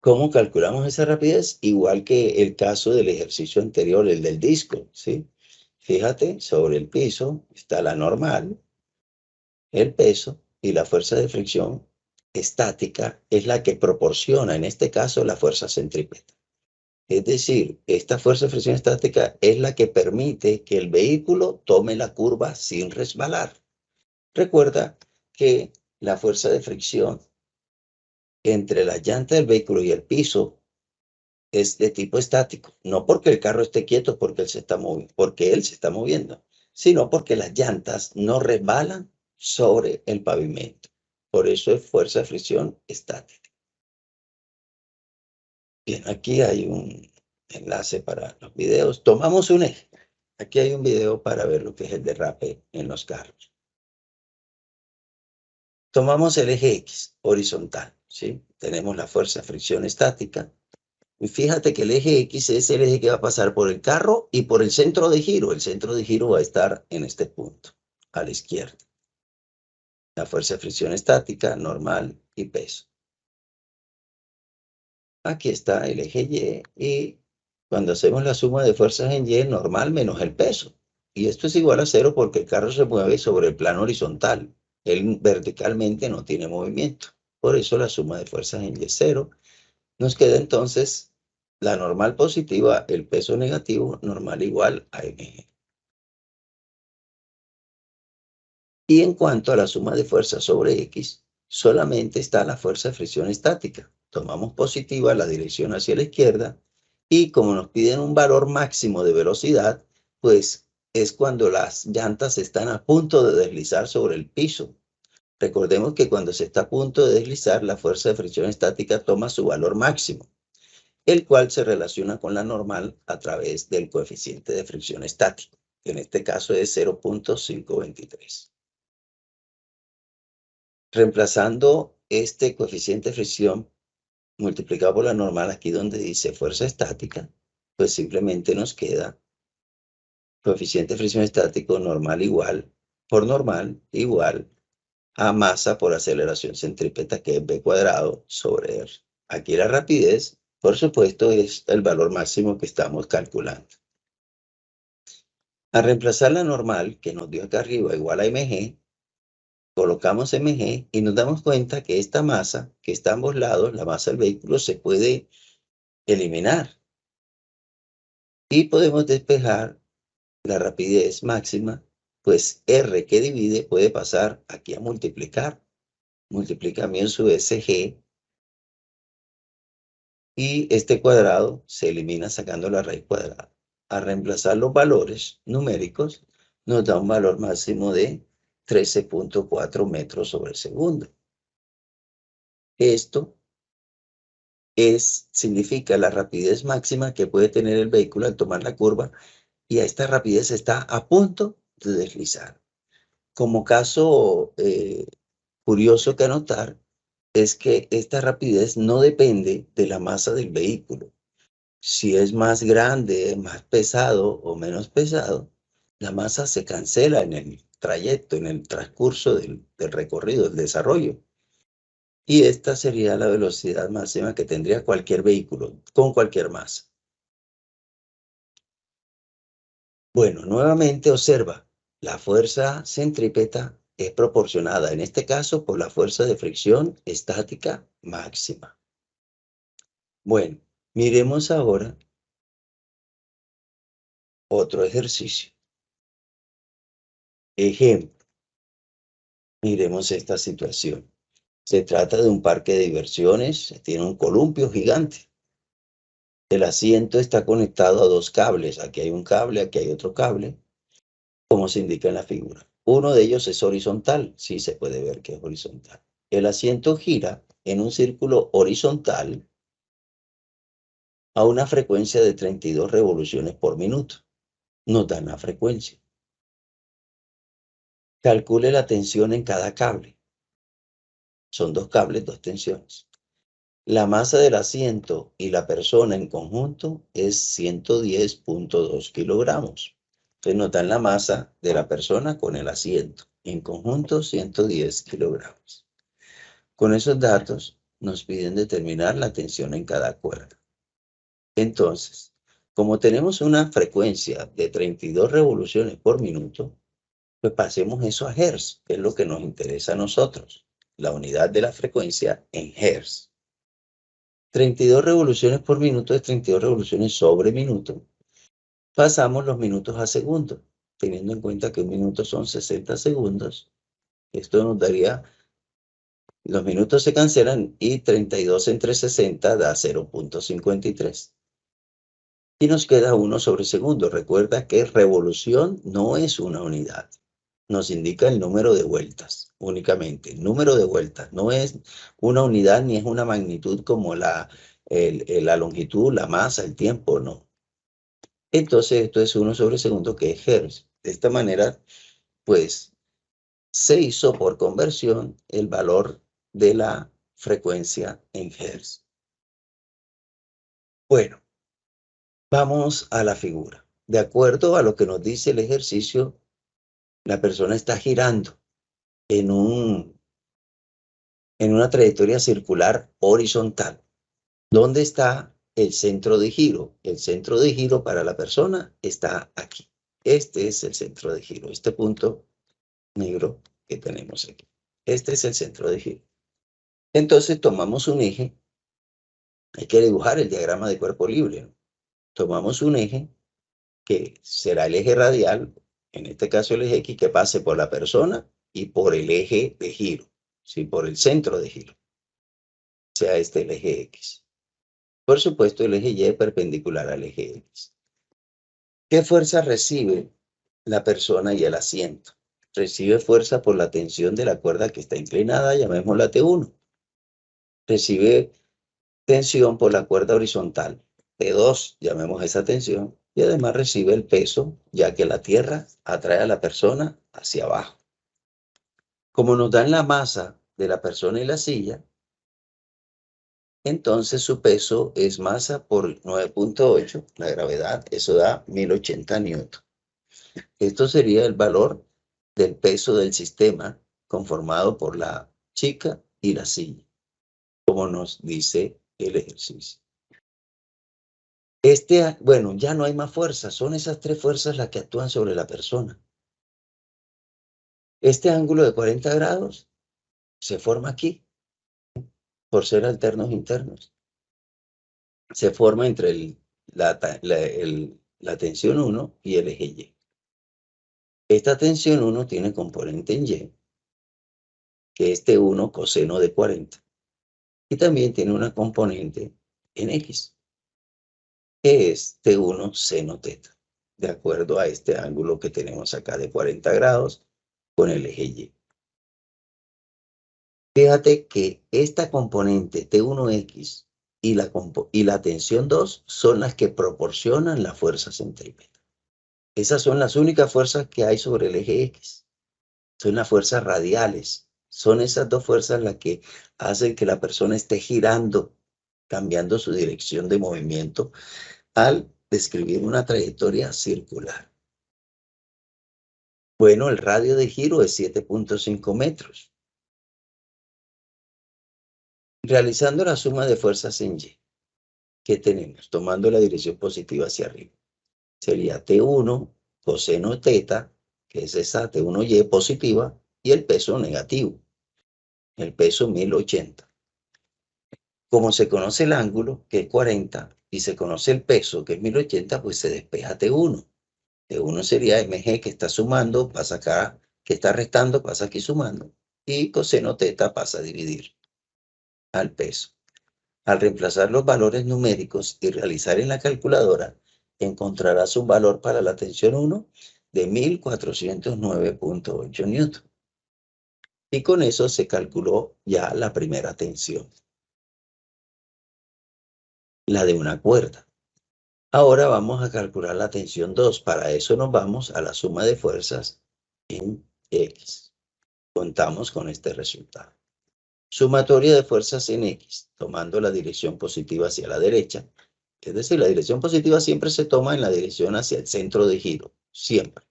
¿Cómo calculamos esa rapidez? Igual que el caso del ejercicio anterior, el del disco, ¿sí? Fíjate, sobre el piso está la normal, el peso y la fuerza de fricción estática es la que proporciona, en este caso, la fuerza centrípeta. Es decir, esta fuerza de fricción estática es la que permite que el vehículo tome la curva sin resbalar. Recuerda que la fuerza de fricción entre la llanta del vehículo y el piso es de tipo estático, no porque el carro esté quieto porque él se está moviendo, sino porque las llantas no resbalan sobre el pavimento. Por eso es fuerza de fricción estática. Bien, aquí hay un enlace para los videos. Tomamos un eje. Aquí hay un video para ver lo que es el derrape en los carros. Tomamos el eje X, horizontal, ¿sí? Tenemos la fuerza de fricción estática. Y fíjate que el eje X es el eje que va a pasar por el carro y por el centro de giro. El centro de giro va a estar en este punto, a la izquierda. La fuerza de fricción estática, normal y peso. Aquí está el eje Y y cuando hacemos la suma de fuerzas en Y, normal menos el peso. Y esto es igual a 0 porque el carro se mueve sobre el plano horizontal. Él verticalmente no tiene movimiento. Por eso la suma de fuerzas en Y es 0. Nos queda entonces la normal positiva, el peso negativo, normal igual a mg. Y en cuanto a la suma de fuerzas sobre X, solamente está la fuerza de fricción estática. Tomamos positiva la dirección hacia la izquierda y como nos piden un valor máximo de velocidad, pues es cuando las llantas están a punto de deslizar sobre el piso. Recordemos que cuando se está a punto de deslizar, la fuerza de fricción estática toma su valor máximo, el cual se relaciona con la normal a través del coeficiente de fricción estático, que en este caso es 0.523. Reemplazando este coeficiente de fricción multiplicado por la normal aquí donde dice fuerza estática, pues simplemente nos queda coeficiente de fricción estático normal igual a masa por aceleración centrípeta, que es b² sobre r. Aquí la rapidez, por supuesto, es el valor máximo que estamos calculando. Al reemplazar la normal que nos dio acá arriba igual a mg, colocamos mg y nos damos cuenta que esta masa que está a ambos lados, la masa del vehículo, se puede eliminar. Y podemos despejar la rapidez máxima, pues R que divide puede pasar aquí a multiplicar. Multiplica bien su SG y este cuadrado se elimina sacando la raíz cuadrada. Al reemplazar los valores numéricos, nos da un valor máximo de 13.4 metros sobre segundo. Esto significa la rapidez máxima que puede tener el vehículo al tomar la curva, y a esta rapidez está a punto de deslizar. Como caso curioso que anotar, es que esta rapidez no depende de la masa del vehículo. Si es más grande, más pesado o menos pesado, la masa se cancela en el trayecto, en el transcurso del recorrido, del desarrollo. Y esta sería la velocidad máxima que tendría cualquier vehículo con cualquier masa. Bueno, nuevamente observa, la fuerza centrípeta es proporcionada, en este caso, por la fuerza de fricción estática máxima. Bueno, miremos ahora otro ejercicio. Ejemplo, miremos esta situación. Se trata de un parque de diversiones, tiene un columpio gigante. El asiento está conectado a dos cables, aquí hay un cable, aquí hay otro cable, como se indica en la figura. Uno de ellos es horizontal, sí se puede ver que es horizontal. El asiento gira en un círculo horizontal a una frecuencia de 32 revoluciones por minuto. Nos dan la frecuencia. Calcule la tensión en cada cable. Son dos cables, dos tensiones. La masa del asiento y la persona en conjunto es 110.2 kilogramos. Entonces nos dan la masa de la persona con el asiento. En conjunto, 110 kilogramos. Con esos datos nos piden determinar la tensión en cada cuerda. Entonces, como tenemos una frecuencia de 32 revoluciones por minuto, pues pasemos eso a Hertz, que es lo que nos interesa a nosotros. La unidad de la frecuencia en Hertz. 32 revoluciones por minuto es 32 revoluciones sobre minuto. Pasamos los minutos a segundos, teniendo en cuenta que un minuto son 60 segundos. Esto nos daría, los minutos se cancelan y 32 entre 60 da 0.53. Y nos queda 1 sobre segundo. Recuerda que revolución no es una unidad. Nos indica el número de vueltas únicamente. El número de vueltas no es una unidad ni es una magnitud como la longitud, la masa, el tiempo, no. Entonces esto es 1 sobre segundo, que es Hertz. De esta manera, pues, se hizo por conversión el valor de la frecuencia en Hertz. Bueno, vamos a la figura. De acuerdo a lo que nos dice el ejercicio, la persona está girando en una trayectoria circular horizontal. ¿Dónde está el centro de giro? El centro de giro para la persona está aquí. Este es el centro de giro, este punto negro que tenemos aquí. Este es el centro de giro. Entonces tomamos un eje. Hay que dibujar el diagrama de cuerpo libre, ¿no? Tomamos un eje que será el eje radial, en este caso el eje X, que pase por la persona y por el eje de giro, ¿sí? Por el centro de giro, sea este el eje X. Por supuesto, el eje Y es perpendicular al eje X. ¿Qué fuerza recibe la persona y el asiento? Recibe fuerza por la tensión de la cuerda que está inclinada, llamémosla T1. Recibe tensión por la cuerda horizontal, T2, llamemos esa tensión, y además recibe el peso, ya que la tierra atrae a la persona hacia abajo. Como nos dan la masa de la persona y la silla, entonces su peso es masa por 9.8, la gravedad, eso da 1080 newton. Esto sería el valor del peso del sistema conformado por la chica y la silla, como nos dice el ejercicio. Bueno, ya no hay más fuerzas, son esas tres fuerzas las que actúan sobre la persona. Este ángulo de 40 grados se forma aquí, por ser alternos internos. Se forma entre la tensión 1 y el eje Y. Esta tensión 1 tiene componente en Y, que es T1 coseno de 40. Y también tiene una componente en X, que es T1 seno teta, de acuerdo a este ángulo que tenemos acá de 40 grados con el eje Y. Fíjate que esta componente T1X y la tensión 2 son las que proporcionan la fuerza centrípeta. Esas son las únicas fuerzas que hay sobre el eje X. Son las fuerzas radiales. Son esas dos fuerzas las que hacen que la persona esté girando, cambiando su dirección de movimiento al describir una trayectoria circular. Bueno, el radio de giro es 7.5 metros. Realizando la suma de fuerzas en Y, ¿qué tenemos? Tomando la dirección positiva hacia arriba. Sería T1 coseno teta, que es esa T1Y positiva, y el peso negativo. El peso 1080. Como se conoce el ángulo, que es 40, y se conoce el peso, que es 1080, pues se despeja T1. T1 sería mg, que está sumando, pasa acá, que está restando, pasa aquí sumando. Y coseno teta pasa a dividir al peso. Al reemplazar los valores numéricos y realizar en la calculadora, encontrarás un valor para la tensión 1 de 1409.8 newton. Y con eso se calculó ya la primera tensión, la de una cuerda. Ahora vamos a calcular la tensión 2. Para eso nos vamos a la suma de fuerzas en X. Contamos con este resultado. Sumatoria de fuerzas en X, tomando la dirección positiva hacia la derecha. Es decir, la dirección positiva siempre se toma en la dirección hacia el centro de giro, siempre.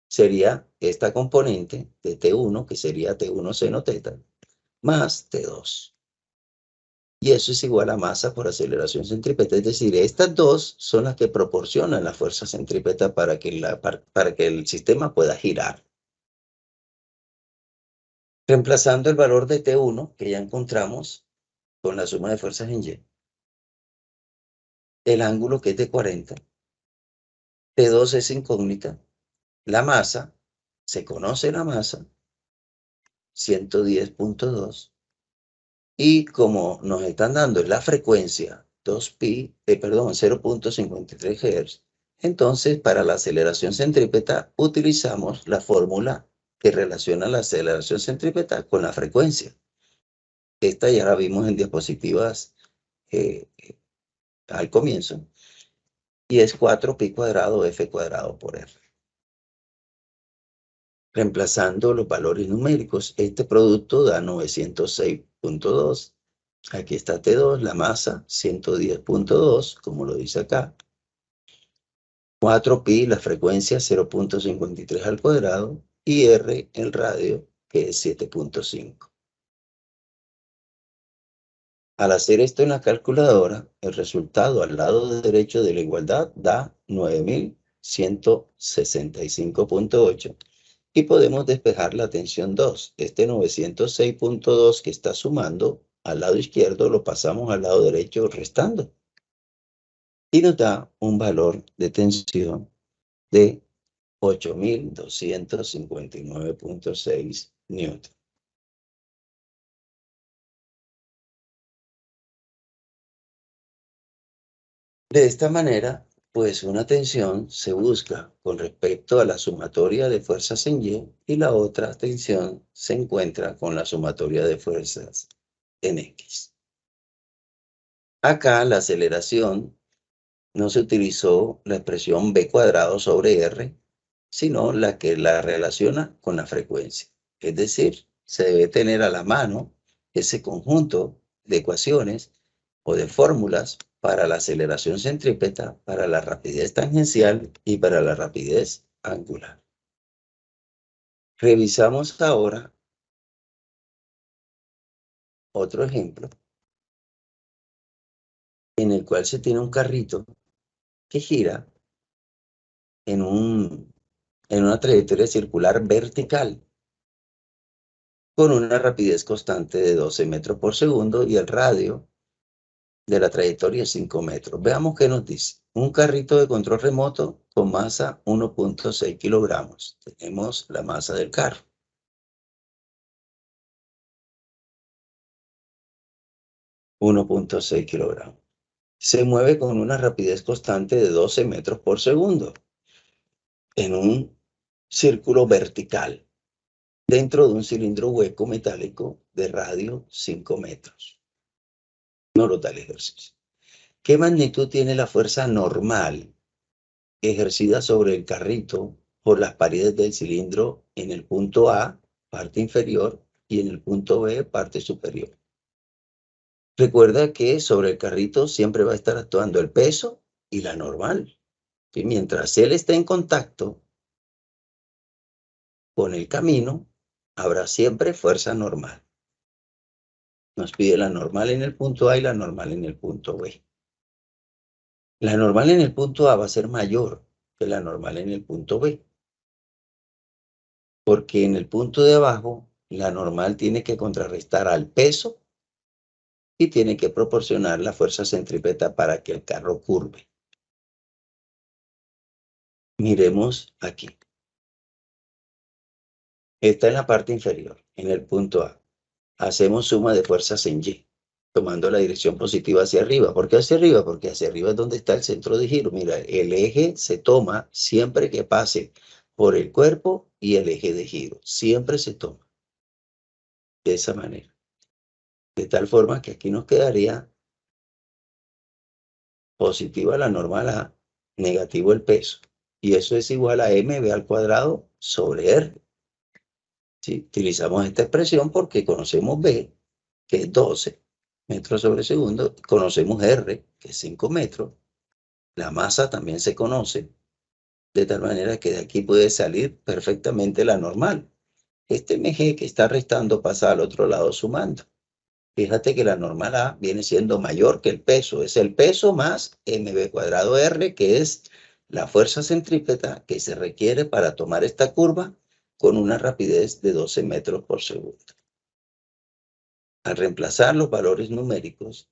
Sería esta componente de T1, que sería T1 seno teta, más T2. Y eso es igual a masa por aceleración centrípeta. Es decir, estas dos son las que proporcionan la fuerza centrípeta para que el sistema pueda girar. Reemplazando el valor de T1, que ya encontramos con la suma de fuerzas en Y, el ángulo que es de 40, T2 es incógnita, la masa, se conoce la masa, 110.2, y como nos están dando la frecuencia 0.53 Hz, entonces para la aceleración centrípeta utilizamos la fórmula que relaciona la aceleración centrípeta con la frecuencia. Esta ya la vimos en diapositivas al comienzo, y es 4pi cuadrado F cuadrado por R. Reemplazando los valores numéricos, este producto da 906.2. Aquí está T2, la masa, 110.2, como lo dice acá. 4pi, la frecuencia, 0.53 al cuadrado. Y R, el radio, que es 7.5. Al hacer esto en la calculadora, el resultado al lado derecho de la igualdad da 9165.8. Y podemos despejar la tensión 2. Este 906.2 que está sumando al lado izquierdo lo pasamos al lado derecho restando. Y nos da un valor de tensión de 8259.6 newton. De esta manera, pues una tensión se busca con respecto a la sumatoria de fuerzas en Y la otra tensión se encuentra con la sumatoria de fuerzas en X. Acá la aceleración no se utilizó la expresión b cuadrado sobre r, sino la que la relaciona con la frecuencia. Es decir, se debe tener a la mano ese conjunto de ecuaciones o de fórmulas para la aceleración centrípeta, para la rapidez tangencial y para la rapidez angular. Revisamos ahora otro ejemplo en el cual se tiene un carrito que gira en una trayectoria circular vertical con una rapidez constante de 12 metros por segundo y el radio de la trayectoria es 5 metros. Veamos qué nos dice. Un carrito de control remoto con masa 1.6 kilogramos. Tenemos la masa del carro. $1.6 kilogramos. Se mueve con una rapidez constante de 12 metros por segundo en un círculo vertical dentro de un cilindro hueco metálico de radio 5 metros. No lo da el ejercicio. ¿Qué magnitud tiene la fuerza normal ejercida sobre el carrito por las paredes del cilindro en el punto A, parte inferior, y en el punto B, parte superior? Recuerda que sobre el carrito siempre va a estar actuando el peso y la normal. Y mientras él esté en contacto con el camino, habrá siempre fuerza normal. Nos pide la normal en el punto A y la normal en el punto B. La normal en el punto A va a ser mayor que la normal en el punto B, porque en el punto de abajo la normal tiene que contrarrestar al peso y tiene que proporcionar la fuerza centrípeta para que el carro curve. Miremos aquí. Está en la parte inferior, en el punto A. Hacemos suma de fuerzas en Y, tomando la dirección positiva hacia arriba. ¿Por qué hacia arriba? Porque hacia arriba es donde está el centro de giro. Mira, el eje se toma siempre que pase por el cuerpo y el eje de giro. Siempre se toma de esa manera. De tal forma que aquí nos quedaría positiva la normal A, negativo el peso. Y eso es igual a mv al cuadrado sobre r. ¿Sí? Utilizamos esta expresión porque conocemos b, que es 12 metros sobre segundo. Conocemos r, que es 5 metros. La masa también se conoce. De tal manera que de aquí puede salir perfectamente la normal. Este mg que está restando pasa al otro lado sumando. Fíjate que la normal A viene siendo mayor que el peso. Es el peso más mv cuadrado r, que es la fuerza centrípeta que se requiere para tomar esta curva con una rapidez de 12 metros por segundo. Al reemplazar los valores numéricos,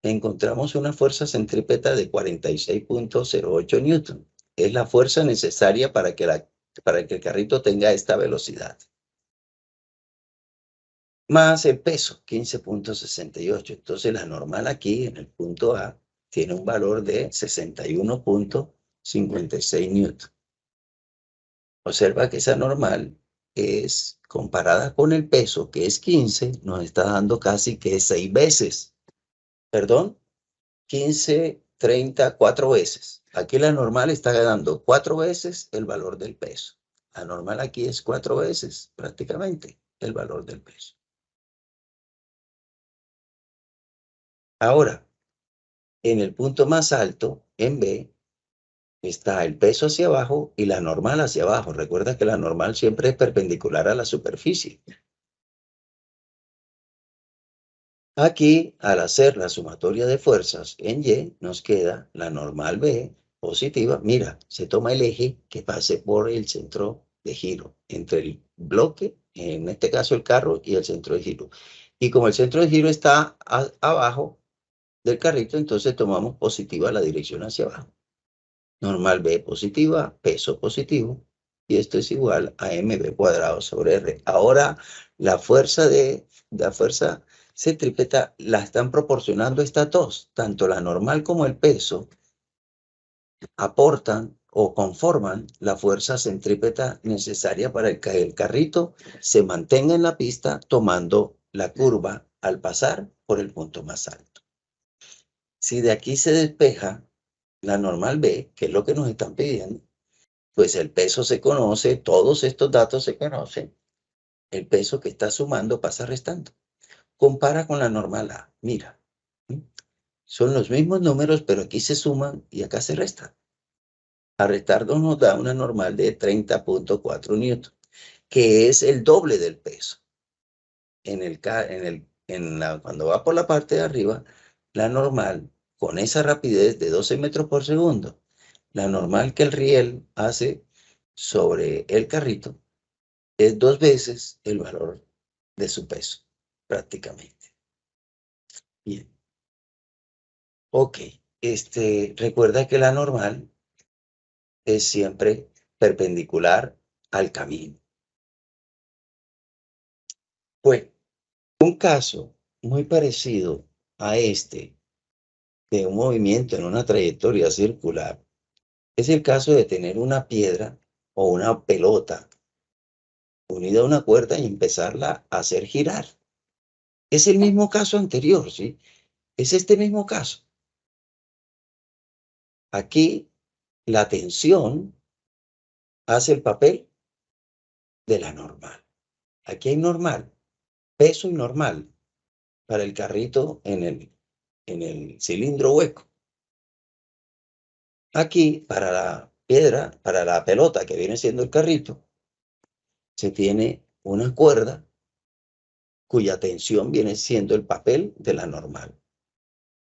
encontramos una fuerza centrípeta de 46.08 newton. Es la fuerza necesaria para que el carrito tenga esta velocidad. Más el peso, 15.68. Entonces la normal aquí en el punto A tiene un valor de 61.56 newton. Observa que esa normal es comparada con el peso, que es 15, nos está dando casi que 6 veces. Perdón, 15, 30, 4 veces. Aquí la normal está dando 4 veces el valor del peso. La normal aquí es 4 veces prácticamente el valor del peso. Ahora, en el punto más alto, en B, está el peso hacia abajo y la normal hacia abajo. Recuerda que la normal siempre es perpendicular a la superficie. Aquí, al hacer la sumatoria de fuerzas en Y, nos queda la normal B positiva. Mira, se toma el eje que pase por el centro de giro, entre el bloque, en este caso el carro, y el centro de giro. Y como el centro de giro está abajo del carrito, entonces tomamos positiva la dirección hacia abajo. Normal B positiva, peso positivo, y esto es igual a mv cuadrado sobre r. Ahora, la fuerza centrípeta la están proporcionando estas dos, tanto la normal como el peso aportan o conforman la fuerza centrípeta necesaria para que el carrito se mantenga en la pista tomando la curva al pasar por el punto más alto. Si de aquí se despeja la normal B, que es lo que nos están pidiendo, pues el peso se conoce, todos estos datos se conocen, el peso que está sumando pasa restando. Compara con la normal A, mira, son los mismos números, pero aquí se suman y acá se restan. A restarnos nos da una normal de 30.4 newton, que es el doble del peso. Cuando va por la parte de arriba, la normal con esa rapidez de 12 metros por segundo, la normal que el riel hace sobre el carrito es 2 veces el valor de su peso, prácticamente. Bien. Ok. Recuerda que la normal es siempre perpendicular al camino. Pues, un caso muy parecido a este de un movimiento en una trayectoria circular es el caso de tener una piedra o una pelota unida a una cuerda y empezarla a hacer girar. Es el mismo caso anterior, ¿sí? Es este mismo caso. Aquí la tensión hace el papel de la normal. Aquí hay normal, peso y normal para el carrito en el cilindro hueco. Aquí, para la piedra, para la pelota que viene siendo el carrito, se tiene una cuerda cuya tensión viene siendo el papel de la normal.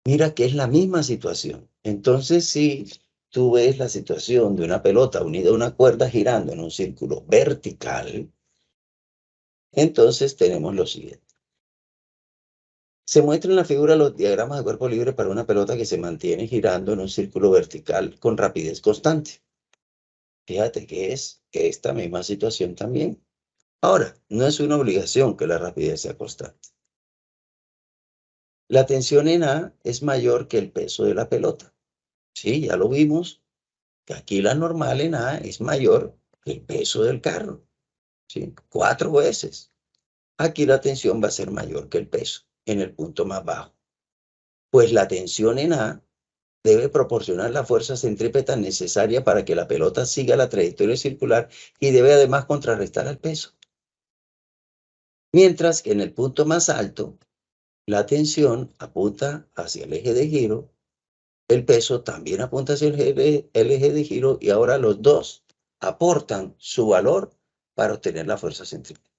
Mira que es la misma situación. Entonces, si tú ves la situación de una pelota unida a una cuerda girando en un círculo vertical, entonces tenemos lo siguiente. Se muestran en la figura los diagramas de cuerpo libre para una pelota que se mantiene girando en un círculo vertical con rapidez constante. Fíjate que es esta misma situación también. Ahora, no es una obligación que la rapidez sea constante. La tensión en A es mayor que el peso de la pelota. Sí, ya lo vimos, que aquí la normal en A es mayor que el peso del carro. ¿Sí? 4 veces. Aquí la tensión va a ser mayor que el peso en el punto más bajo. Pues la tensión en A debe proporcionar la fuerza centrípeta necesaria para que la pelota siga la trayectoria circular y debe además contrarrestar al peso. Mientras que en el punto más alto, la tensión apunta hacia el eje de giro, el peso también apunta hacia el eje de giro y ahora los dos aportan su valor para obtener la fuerza centrípeta.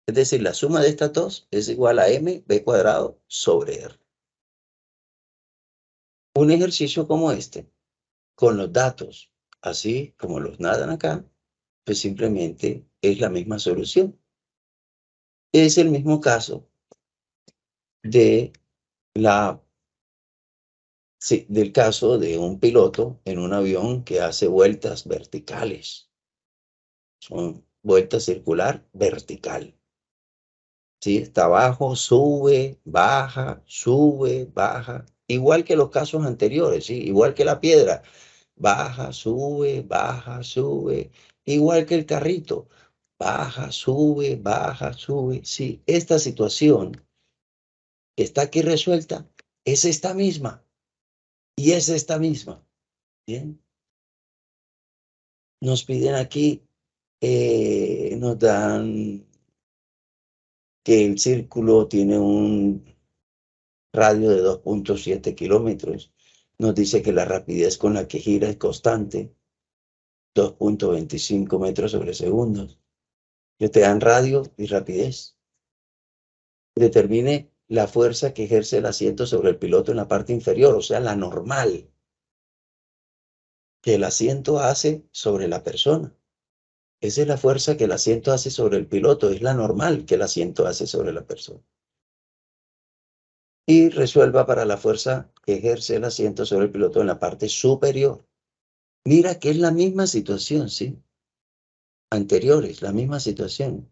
Es decir, la suma de estas dos es igual a mv² sobre r. Un ejercicio como este, con los datos así como los nadan acá, pues simplemente es la misma solución. Es el mismo caso de del caso de un piloto en un avión que hace vueltas verticales. Son vueltas circular vertical. ¿Sí? Está abajo, sube, baja, sube, baja. Igual que los casos anteriores, ¿sí? Igual que la piedra. Baja, sube, baja, sube. Igual que el carrito. Baja, sube, baja, sube. Sí, esta situación que está aquí resuelta es esta misma. Y es esta misma. Bien. Nos piden aquí, nos dan que el círculo tiene un radio de 2.7 kilómetros. Nos dice que la rapidez con la que gira es constante, 2.25 metros sobre segundos. Que te dan radio y rapidez. Determine la fuerza que ejerce el asiento sobre el piloto en la parte inferior, o sea, la normal que el asiento hace sobre la persona. Esa es la fuerza que el asiento hace sobre el piloto, es la normal que el asiento hace sobre la persona. Y resuelva para la fuerza que ejerce el asiento sobre el piloto en la parte superior. Mira que es la misma situación, ¿sí? Anteriores, la misma situación.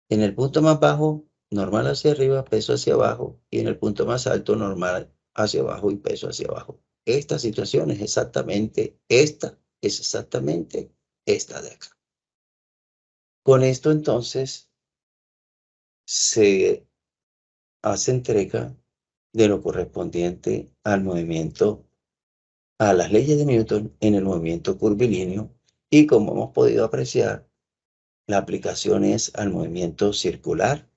En el punto más bajo, normal hacia arriba, peso hacia abajo, y en el punto más alto, normal hacia abajo y peso hacia abajo. Esta situación es exactamente esta de acá. Con esto entonces se hace entrega de lo correspondiente al movimiento, a las leyes de Newton en el movimiento curvilíneo y como hemos podido apreciar, la aplicación es al movimiento circular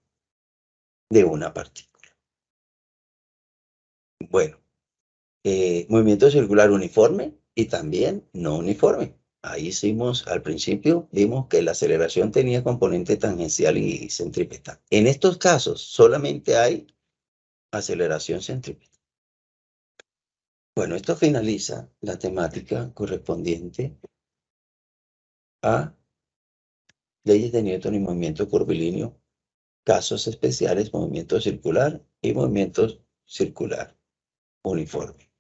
de una partícula. Bueno, movimiento circular uniforme y también no uniforme. Ahí hicimos, al principio, vimos que la aceleración tenía componente tangencial y centrípeta. En estos casos solamente hay aceleración centrípeta. Bueno, esto finaliza la temática correspondiente a leyes de Newton y movimiento curvilíneo, casos especiales, movimiento circular y movimiento circular uniforme.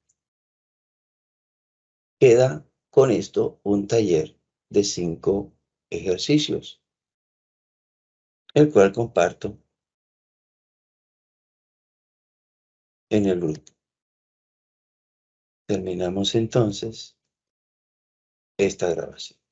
Queda con esto un taller de 5 ejercicios, el cual comparto en el grupo. Terminamos entonces esta grabación.